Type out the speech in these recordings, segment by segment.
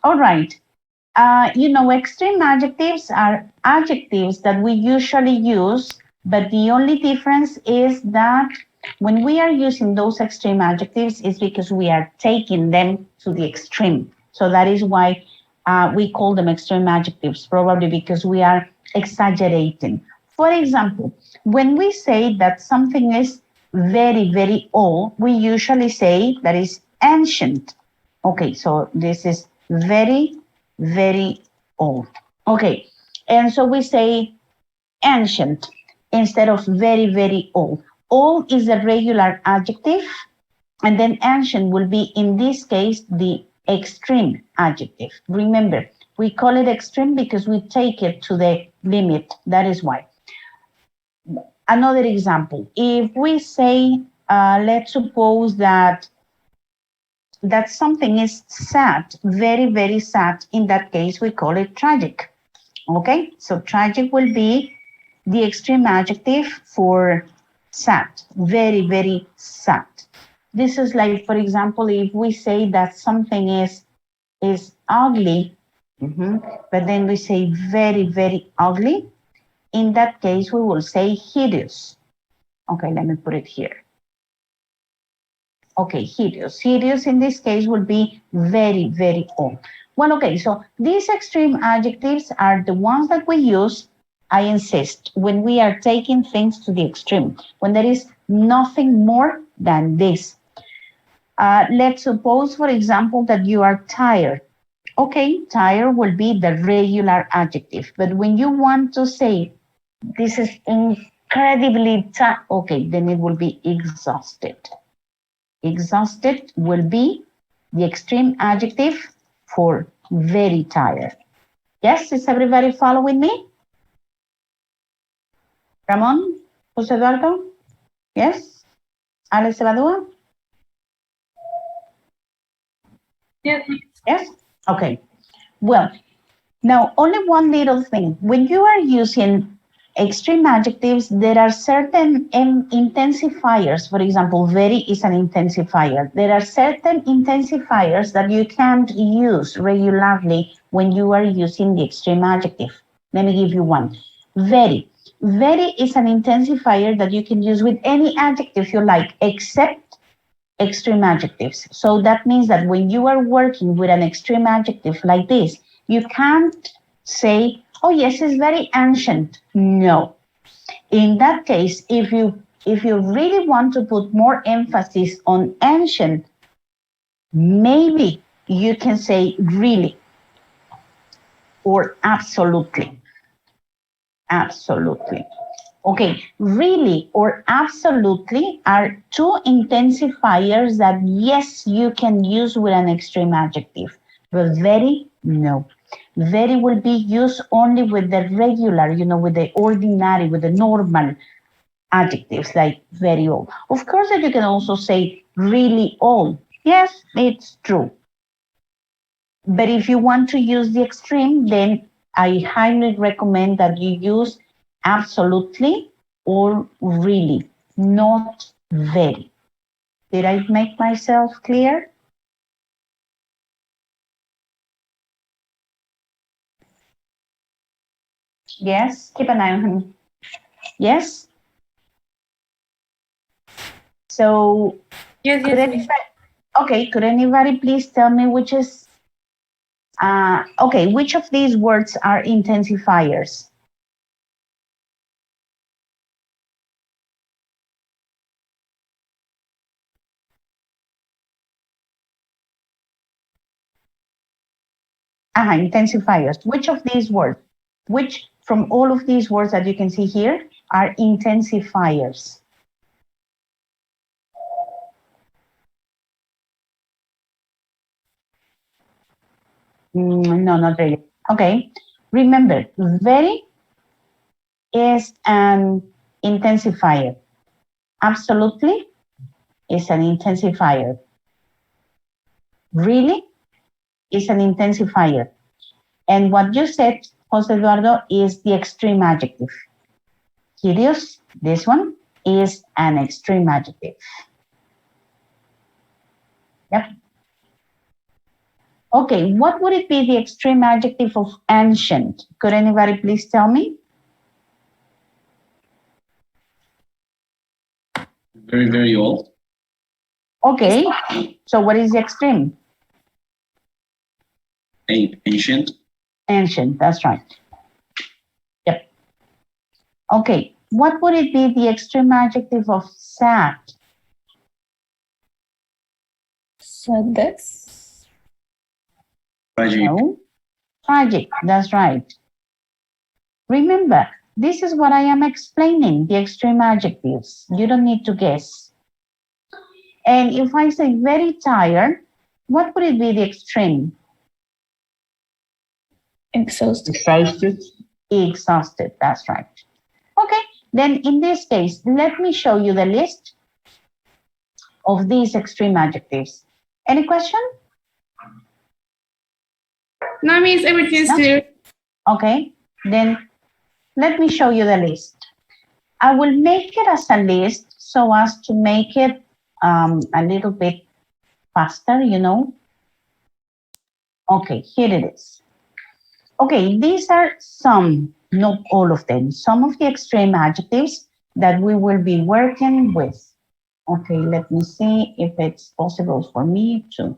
All right. Extreme adjectives are adjectives that we usually use, but the only difference is that when we are using those extreme adjectives, it's because we are taking them to the extreme. So that is why we call them extreme adjectives, probably because we are exaggerating. For example, when we say that something is very, very old, we usually say that is ancient. Okay, so this is very, very old. Okay, and so we say ancient instead of very, very old. Old is a regular adjective, and then ancient will be, in this case, the extreme adjective. Remember, we call it extreme because we take it to the limit. That is why. Another example, if we say, let's suppose that something is sad, very, very sad, in that case, we call it tragic. Okay, so tragic will be the extreme adjective for sad, very, very sad. This is like, for example, if we say that something is ugly, but then we say very, very ugly, in that case, we will say hideous. Okay, let me put it here. Okay, hideous. Hideous in this case will be very, very old. Well, okay, so these extreme adjectives are the ones that we use, I insist, when we are taking things to the extreme, when there is nothing more than this. Let's suppose, for example, that you are tired. Okay, tired will be the regular adjective, but when you want to say this is incredibly tired, okay, then it will be exhausted. Exhausted will be the extreme adjective for very tired. Yes, is everybody following me? Ramon, José Eduardo? Yes? Alex Evadua? Yes. Yes? Okay. Well, now only one little thing. When you are using extreme adjectives, there are certain intensifiers. For example, very is an intensifier. There are certain intensifiers that you can't use regularly when you are using the extreme adjective. Let me give you one. Very. Very is an intensifier that you can use with any adjective you like, except extreme adjectives. So that means that when you are working with an extreme adjective like this, you can't say, oh yes, it's very ancient. No. In that case, if you really want to put more emphasis on ancient, maybe you can say really or absolutely. Absolutely. Okay, really or absolutely are two intensifiers that, yes, you can use with an extreme adjective, but very, no. Very will be used only with the regular, with the ordinary, with the normal adjectives, like very old. Of course, that you can also say really old. Yes, it's true. But if you want to use the extreme, then I highly recommend that you use absolutely or really, not very. Did I make myself clear? Yes, keep an eye on him. Yes? So, Yes, could yes, could anybody please tell me which is, which of these words are intensifiers? Intensifiers. Which of these words, which from all of these words that you can see here are intensifiers? No, not really. Okay. Remember, very is an intensifier. Absolutely is an intensifier. Really is an intensifier. And what you said, Jose Eduardo, is the extreme adjective. Hideous, this one, is an extreme adjective. Yep. Okay, what would it be the extreme adjective of ancient? Could anybody please tell me? Very, very old. Okay, so what is the extreme? Ancient. Ancient, that's right. Yep. Okay, what would it be the extreme adjective of sad? Sadness. Tragic. No, tragic, that's right. Remember, this is what I am explaining, the extreme adjectives. You don't need to guess. And if I say very tired, what would it be the extreme? Exhausted. Exhausted. Exhausted, that's right. Okay, then in this case, let me show you the list of these extreme adjectives. Any question? No, Miss, everything's No? clear. Okay, then let me show you the list. I will make it as a list so as to make it a little bit faster, you know. Okay, here it is. Okay, these are some, not all of them, some of the extreme adjectives that we will be working with. Okay, let me see if it's possible for me to.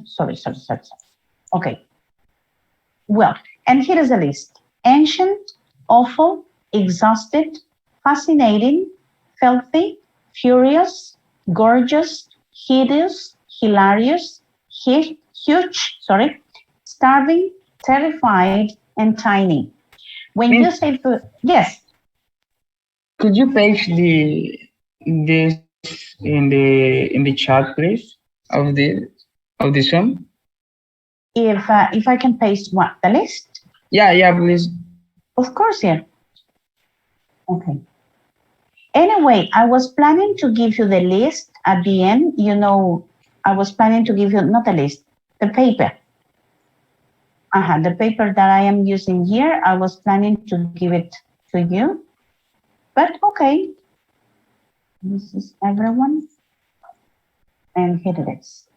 Sorry. Okay. Well, and here is a list: ancient, awful, exhausted, fascinating, filthy, furious, gorgeous, hideous, hilarious, huge, starving, terrified, and tiny. When you say yes, Could you paste this in the chat, please, of the Zoom? if I can paste what the list, Yeah, please. of course, yeah. Okay. Anyway, I was planning to give you the list at the end. You know, I was planning to give you not the list, the paper. The paper that I am using here, I was planning to give it to you. But okay, this is everyone. And here it is.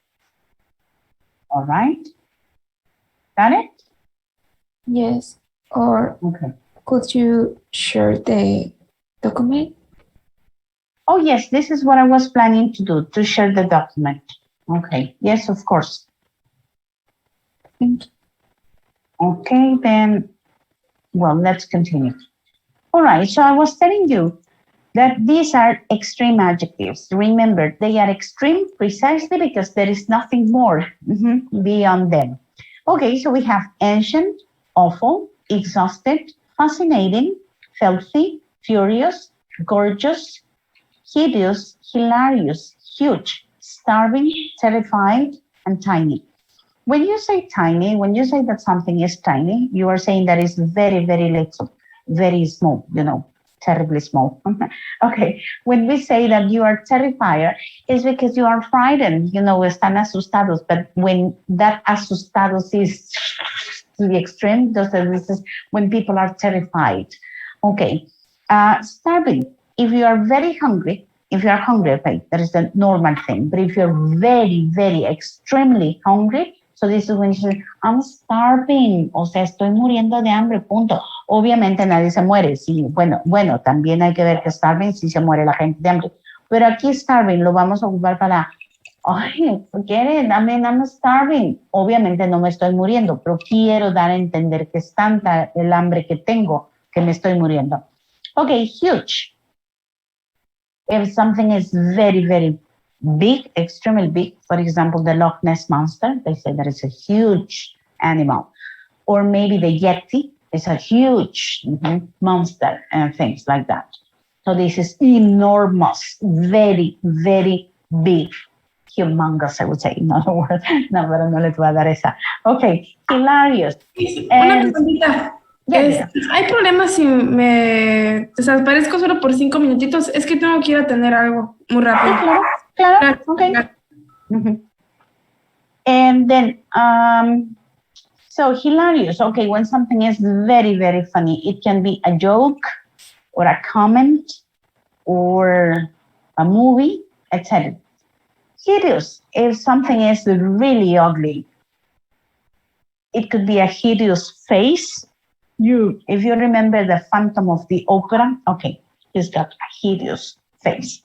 All right. Got it? Yes. Or Okay. could you share the document? Oh, yes, this is what I was planning to do, to share the document. Okay. Yes, of course. Thank you. Okay, then, well, let's continue. All right, so I was telling you that these are extreme adjectives. Remember, they are extreme precisely because there is nothing more beyond them. Okay, so we have ancient, awful, exhausted, fascinating, filthy, furious, gorgeous, hideous, hilarious, huge, starving, terrified, and tiny. When you say tiny, when you say that something is tiny, you are saying that it's very, very little, very small, you know, terribly small. Okay, when we say that you are terrified, it's because you are frightened, you know, están asustados, but when that asustados is to the extreme, this is when people are terrified. Okay, starving, if you are very hungry, if you are hungry, okay, that is the normal thing, but if you're very, very extremely hungry, so this is when you say, I'm starving, o sea, estoy muriendo de hambre, punto. Obviamente nadie se muere, sí, bueno, también hay que ver que starving sí se muere la gente de hambre, pero aquí starving lo vamos a ocupar para, ay, forget it, I mean, I'm starving. Obviamente no me estoy muriendo, pero quiero dar a entender que es tanta el hambre que tengo que me estoy muriendo. Okay, huge. If something is very, very big, extremely big, for example, the Loch Ness Monster, they say that it's a huge animal. Or maybe the Yeti is a huge monster and things like that. So this is enormous, very, very big, humongous, I would say, in other words. No, pero no les voy a dar esa. Okay, hilarious. Una preguntita. Yeah. ¿Hay problemas si me desaparezco solo por 5 minutitos? Es que tengo que ir a tener algo muy rápido. Claro, okay. And then, so hilarious, okay, when something is very, very funny, it can be a joke or a comment or a movie, etc. Hideous, if something is really ugly. It could be a hideous face. If you remember the Phantom of the Opera, okay, he's got a hideous face.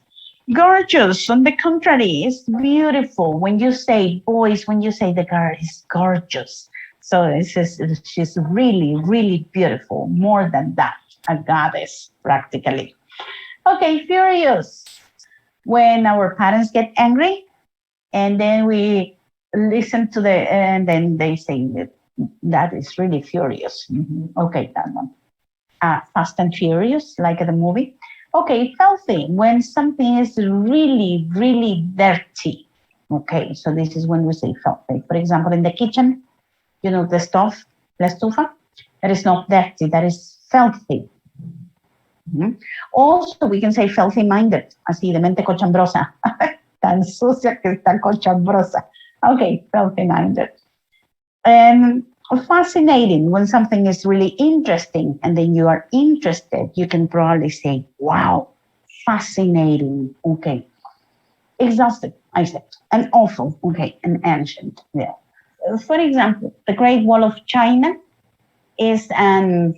Gorgeous, on the contrary, is beautiful. When you say boys, when you say the girl is gorgeous. So it's just, she's really, really beautiful. More than that, a goddess, practically. Okay, furious. When our parents get angry, and then we listen to and then they say that is really furious. Okay, that one. Fast and Furious, like the movie. Okay, filthy, when something is really, really dirty. Okay, so this is when we say filthy. For example, in the kitchen, you know, the stove, la estufa, that is not dirty, that is filthy. Also, we can say filthy-minded, así de mente cochambrosa, tan sucia que está cochambrosa. Okay, filthy-minded. And fascinating, when something is really interesting and then you are interested, you can probably say, wow, fascinating. Okay. Exhausted, I said. And awful. Okay. And ancient. Yeah. For example, the Great Wall of China is an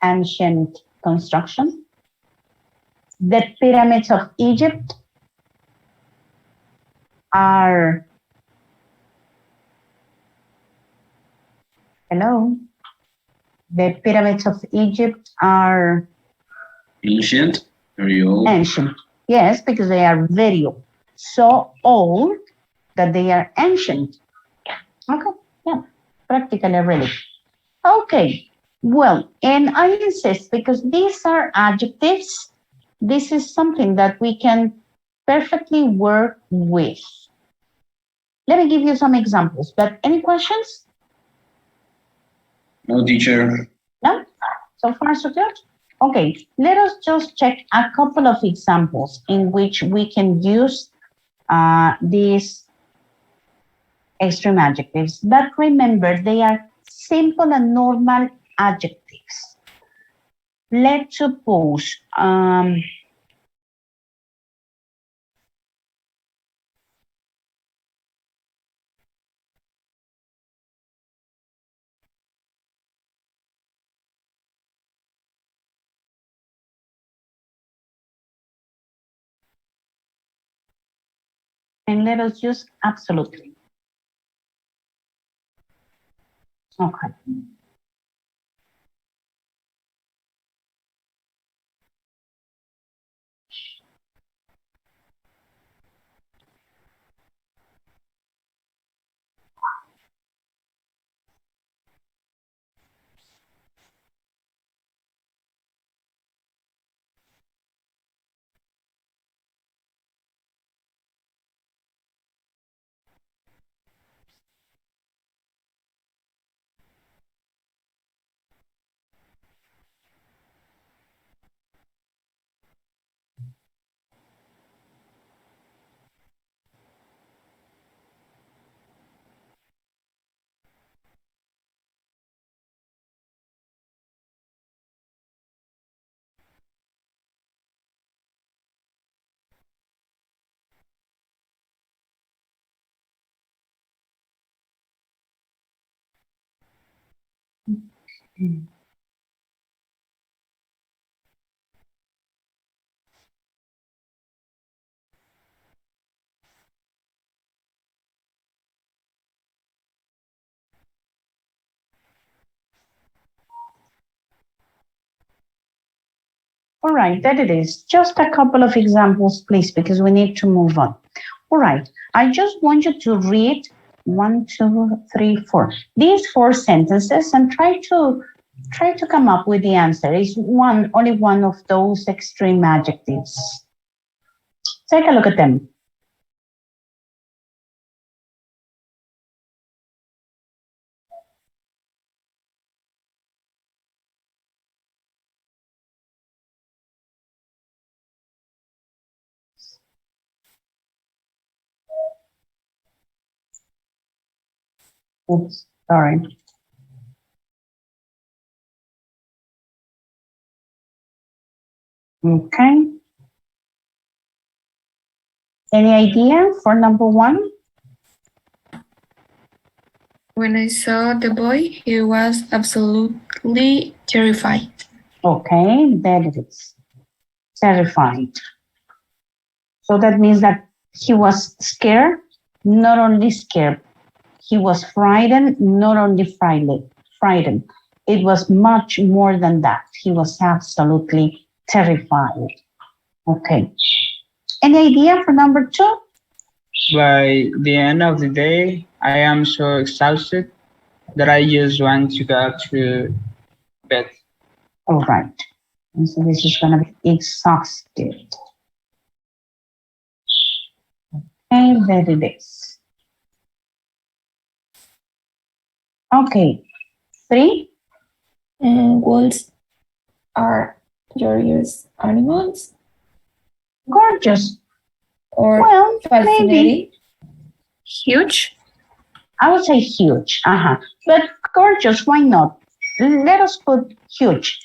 ancient construction. The pyramids of Egypt are, hello? The pyramids of Egypt are Ancient, very old. ancient. Yes, because they are very old. So old that they are ancient. Okay, yeah, practically really. Okay, well, and I insist because these are adjectives. This is something that we can perfectly work with. Let me give you some examples, but any questions? No, teacher. No? So far, so good? Okay, let us just check a couple of examples in which we can use these extreme adjectives. But remember, they are simple and normal adjectives. Let's suppose, and let us use absolutely. Okay. All right, that it is. Just a couple of examples, please, because we need to move on. All right, I just want you to read 1, 2, 3, 4. These 4 sentences and try to come up with the answer. It's only one of those extreme adjectives. Take a look at them. Oops, sorry. Okay. Any idea for number one? When I saw the boy, he was absolutely terrified. Okay, there it is. Terrified. So that means that he was scared, not only scared, he was frightened, not only frightened. It was much more than that. He was absolutely terrified. Okay. Any idea for number two? By the end of the day, I am so exhausted that I just want to go to bed. All right. And so this is going to be exhausted. And there it is. Okay. Three. And wolves are curious animals Gorgeous. or Well, maybe. fascinating. Huge. I would say huge. But gorgeous, why not? Let us put huge.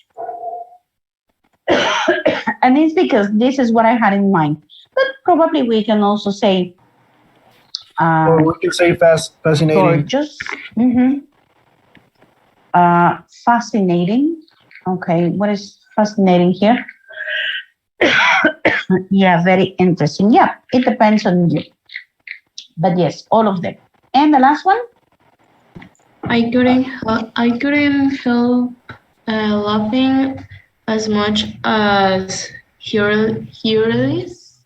And it's because this is what I had in mind. But probably we can also say Or we could say fascinating. gorgeous. Fascinating. Okay, what is fascinating here? Yeah, very interesting. Yeah, it depends on you. But yes, all of them. And the last one? I couldn't help laughing as much as hilarious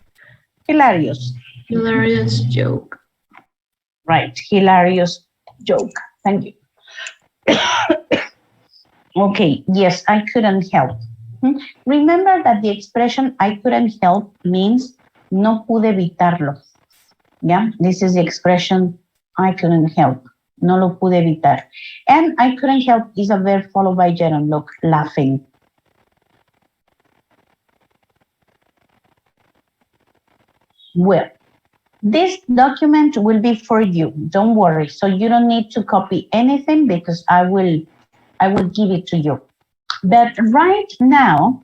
joke. Right, hilarious joke. Thank you. Okay, yes, I couldn't help. Remember that the expression I couldn't help means no pude evitarlo. Yeah, this is the expression I couldn't help. No lo pude evitar. And I couldn't help is a verb followed by gerund, look, laughing. Well, this document will be for you. Don't worry. So you don't need to copy anything because I will give it to you. But right now,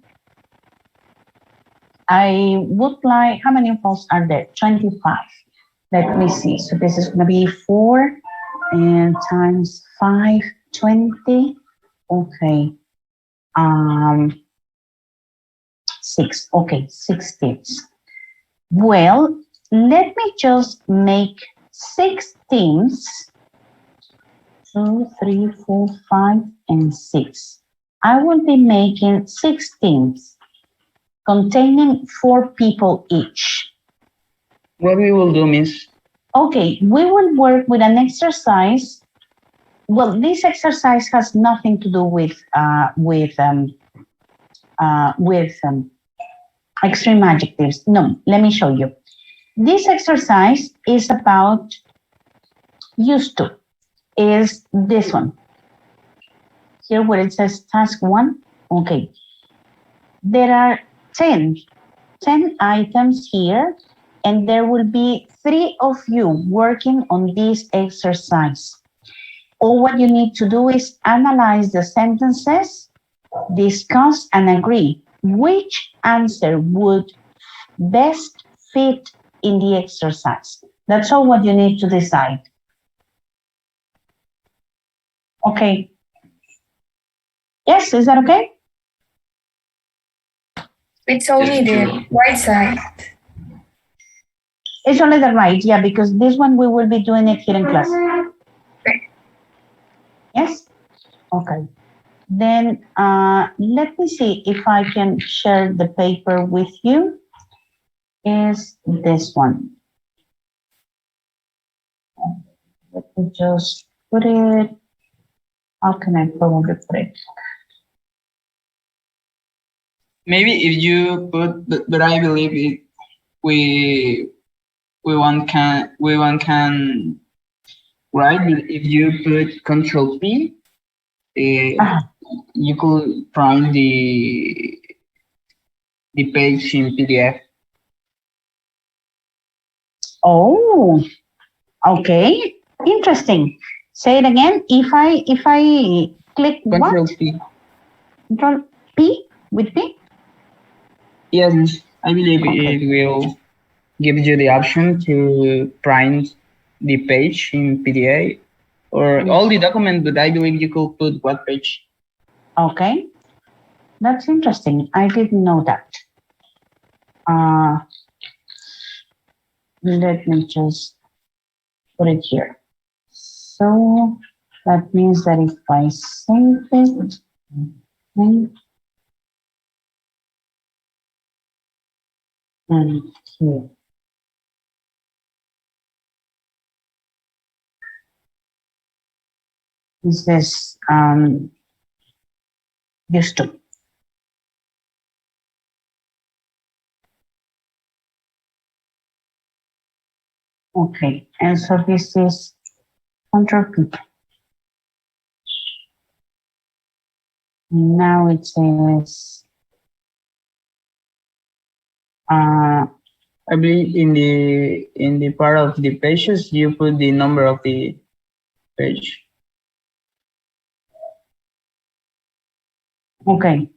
I would like, how many falls are there? 25. Let me see. So this is going to be 4 and times 5, 20. Okay. 6. Okay, 6 teams. Well, let me just make 6 teams. 2, 3, 4, 5, and 6. I will be making 6 teams containing 4 people each. What we will do, Miss? Okay, we will work with an exercise. Well, this exercise has nothing to do with extreme adjectives. No, let me show you. This exercise is about used to. Is this one. Here where it says task 1. Okay. There are 10 items here, and there will be 3 of you working on this exercise. All what you need to do is analyze the sentences, discuss and agree which answer would best fit in the exercise. That's all what you need to decide. Okay. Yes, is that okay? It's only the right side. It's only the right, yeah, because this one we will be doing it here in class. Yes? Okay. Then let me see if I can share the paper with you. Is this one. Let me just put it. How can I probably put it? Maybe if you put, but I believe it. We one can write. If you put Control P, you could find the page in PDF. Oh, okay. Interesting. Say it again. If I click Control what? P. Control P with P? Yes, miss. I believe Okay. it will give you the option to print the page in PDA or all the document, but I believe you could put web page. Okay. That's interesting. I didn't know that. Uh, let me just put it here. So that means that if I save it, okay, and here, is this used to? Okay, and so this is Control P. Now it says I believe in the part of the pages you put the number of the page. okay.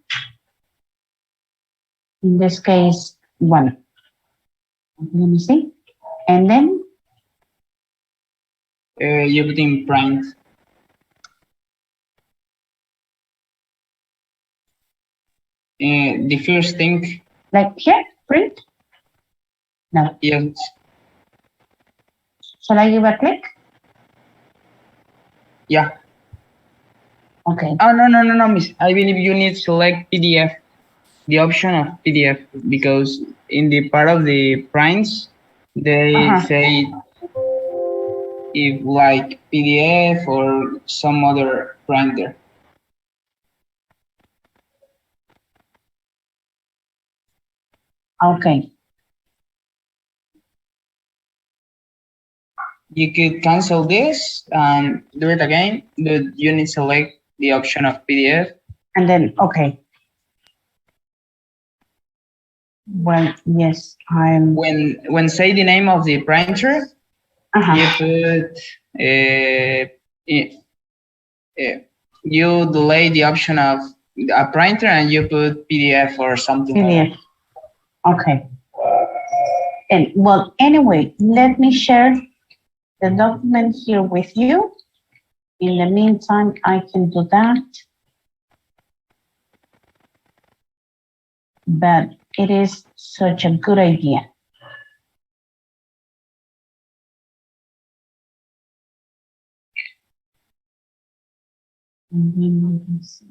In this case, 1. Let me see. And then, You put in print. The first thing, like here, print. No. yes, Shall I give a click? yeah. Okay. Oh no, miss. I believe you need to select PDF, the option of PDF, because in the part of the prints they say if like PDF or some other printer. Okay. You could cancel this and do it again, but you need to select the option of PDF. And then, okay. Well, yes, I'm. When say the name of the printer, you put you delay the option of a printer and you put PDF or something like PDF. Okay. And well, anyway, let me share the document here with you. In the meantime, I can do that. But it is such a good idea. And then we can see.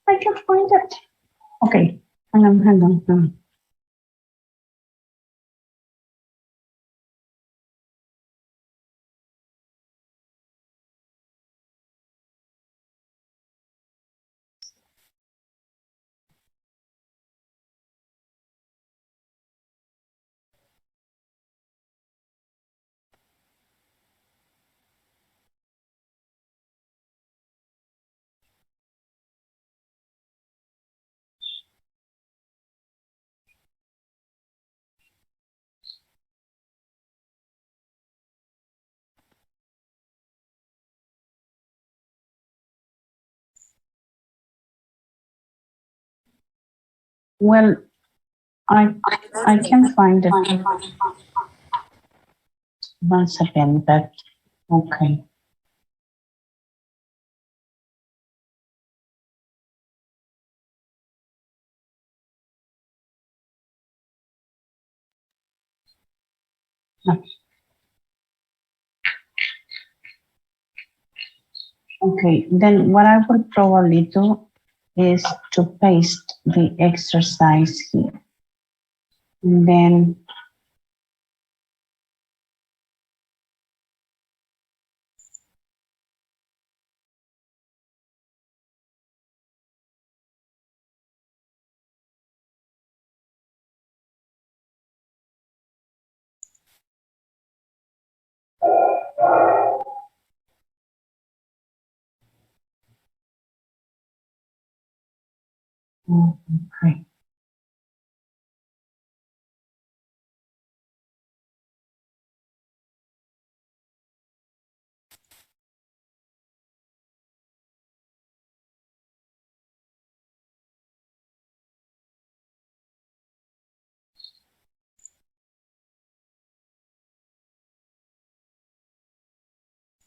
I can find it. Okay, hang on. Well, I can find it once again, but okay. No. Okay, then what I will probably do is to paste the exercise here. And then okay.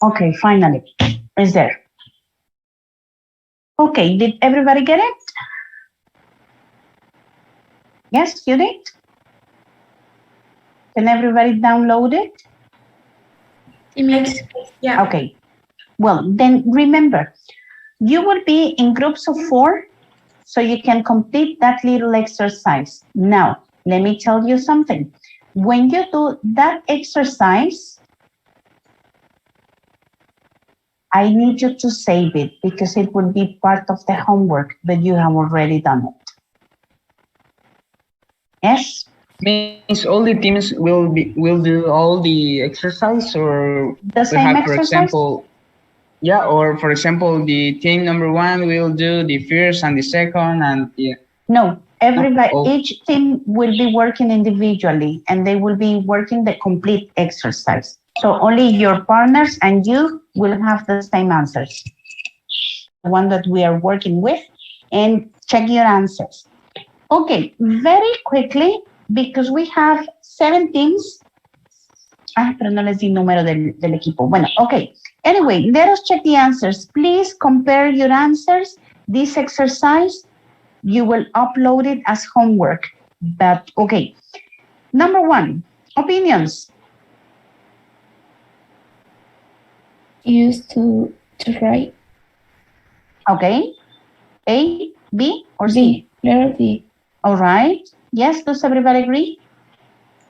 Okay, finally, it's there. Okay, did everybody get it? Yes, you did? Can everybody download it? Yeah. Okay, well, then remember, you will be in groups of 4, so you can complete that little exercise. Now, let me tell you something. When you do that exercise, I need you to save it because it will be part of the homework, but you have already done it. Yes? Means all the teams will do all the exercise, or The we same have, for exercise? example, yeah, or for example, the team number 1 will do the first and the second, and the No, everybody, Oh. each team will be working individually and they will be working the complete exercise. So only your partners and you will have the same answers. The one that we are working with, and check your answers. Okay, very quickly, because we have 7 teams. Ah, pero no les di número del equipo. Bueno, okay. Anyway, let us check the answers. Please compare your answers. This exercise, you will upload it as homework. But, okay. Number 1, opinions. Used to write. Okay. A, B, or C? B. Letter B. All right. Yes, does everybody agree?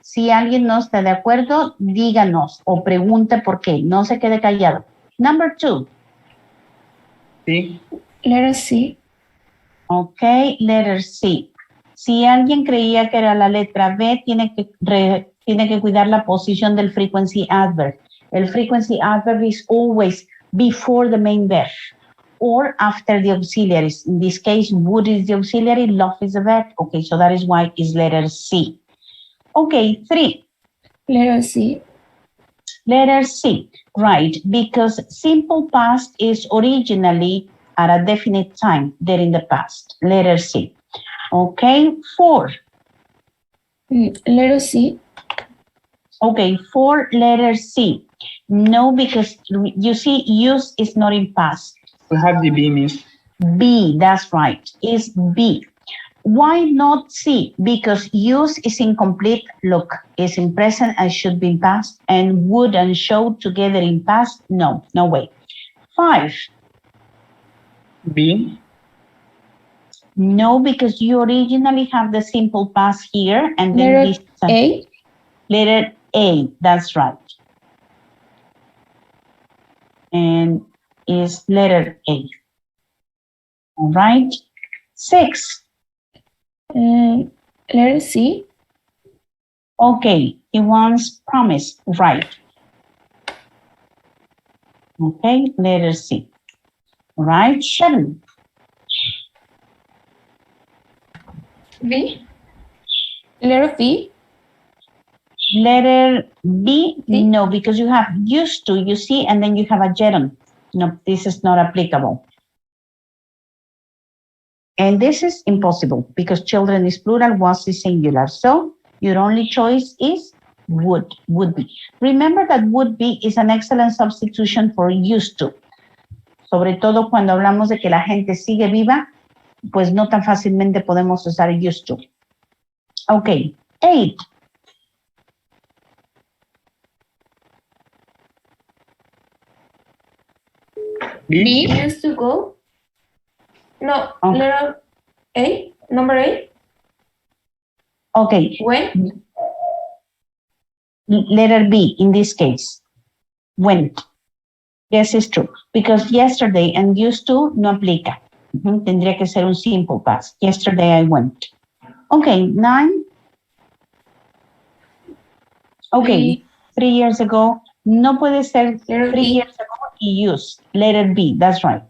Si alguien no está de acuerdo, díganos o pregunte por qué. No se quede callado. Number 2. sí. Letter C. Ok, letter C. Si alguien creía que era la letra B, tiene que cuidar la posición del frequency adverb. El frequency adverb is always before the main verb or after the auxiliaries. In this case, would is the auxiliary, love is the verb. Okay, so that is why it's letter C. Okay, 3. Letter C. Letter C, right, because simple past is originally at a definite time, there in the past. Letter C. Okay, 4. Letter C. Okay, 4, letter C. No, because you see, use is not in past. We have the B, miss. B, that's right, is B. Why not C? Because use is incomplete. Look, is in present and should be in past, and would and should together in past. No, no way. 5. B. No, because you originally have the simple past here, and then Letter this A. letter A. That's right. And is letter A. All right. 6. Letter C. Okay, he wants promise, right. Okay, letter C. Right, 7. B. Letter B. Letter B, B? no, because you have used to, you see, and then you have a gerund. No, this is not applicable. And this is impossible because children is plural, was is singular. So your only choice is would be. Remember that would be is an excellent substitution for used to. Sobre todo cuando hablamos de que la gente sigue viva, pues no tan fácilmente podemos usar used to. Okay, 8. B. B. Used to go. No. Oh. Letter A. Number A. Okay, When. letter B in this case. Went. Yes, it's true. Because yesterday and used to no aplica. Tendría que ser un simple past. Yesterday I went. Okay, 9. Okay, 3 years ago. No puede ser Letter 3 B. years ago y use. Letter B, that's right.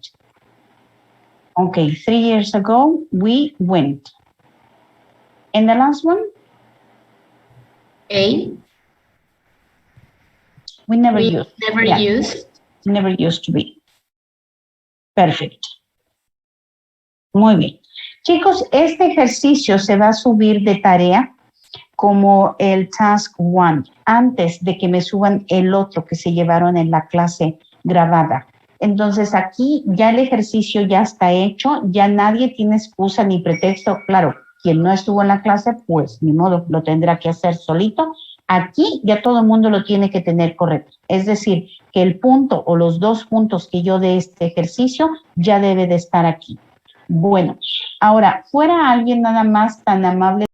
Okay, 3 years ago we went. And the last one? A. We never We used. never Yeah. used. Never used to be. Perfect. Muy bien. Chicos, este ejercicio se va a subir de tarea como el task 1 antes de que me suban el otro que se llevaron en la clase grabada. Entonces aquí ya el ejercicio ya está hecho, ya nadie tiene excusa ni pretexto. Claro, quien no estuvo en la clase, pues ni modo, lo tendrá que hacer solito. Aquí ya todo el mundo lo tiene que tener correcto. Es decir, que el punto o los 2 puntos que yo de este ejercicio ya debe de estar aquí. Bueno, ahora, fuera alguien nada más tan amable